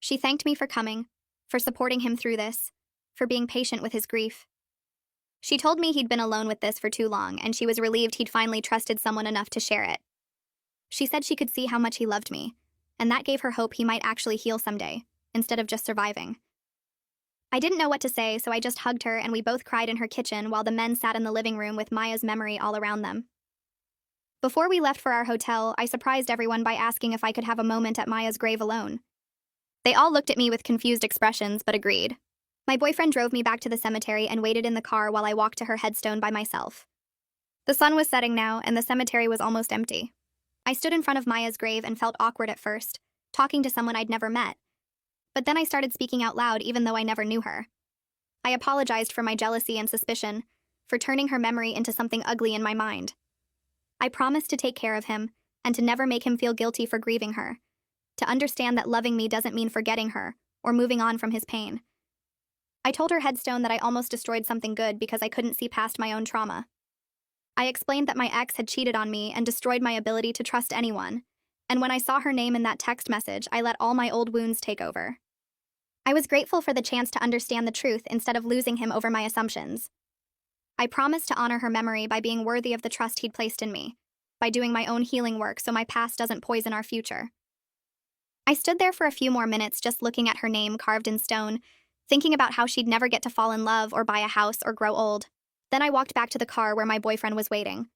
She thanked me for coming, for supporting him through this, for being patient with his grief. She told me he'd been alone with this for too long, and she was relieved he'd finally trusted someone enough to share it. She said she could see how much he loved me, and that gave her hope he might actually heal someday, instead of just surviving. I didn't know what to say, so I just hugged her and we both cried in her kitchen while the men sat in the living room with Maya's memory all around them. Before we left for our hotel, I surprised everyone by asking if I could have a moment at Maya's grave alone. They all looked at me with confused expressions, but agreed. My boyfriend drove me back to the cemetery and waited in the car while I walked to her headstone by myself. The sun was setting now, and the cemetery was almost empty. I stood in front of Maya's grave and felt awkward at first, talking to someone I'd never met. But then I started speaking out loud even though I never knew her. I apologized for my jealousy and suspicion, for turning her memory into something ugly in my mind. I promised to take care of him, and to never make him feel guilty for grieving her, to understand that loving me doesn't mean forgetting her, or moving on from his pain. I told her headstone that I almost destroyed something good because I couldn't see past my own trauma. I explained that my ex had cheated on me and destroyed my ability to trust anyone, and when I saw her name in that text message, I let all my old wounds take over. I was grateful for the chance to understand the truth instead of losing him over my assumptions. I promised to honor her memory by being worthy of the trust he'd placed in me, by doing my own healing work so my past doesn't poison our future. I stood there for a few more minutes just looking at her name carved in stone, thinking about how she'd never get to fall in love or buy a house or grow old. Then I walked back to the car where my boyfriend was waiting.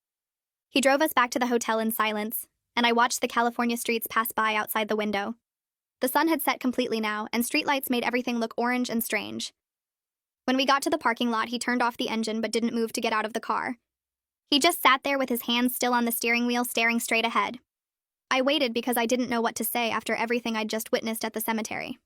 He drove us back to the hotel in silence, and I watched the California streets pass by outside the window. The sun had set completely now, and streetlights made everything look orange and strange. When we got to the parking lot, he turned off the engine but didn't move to get out of the car. He just sat there with his hands still on the steering wheel, staring straight ahead. I waited because I didn't know what to say after everything I'd just witnessed at the cemetery.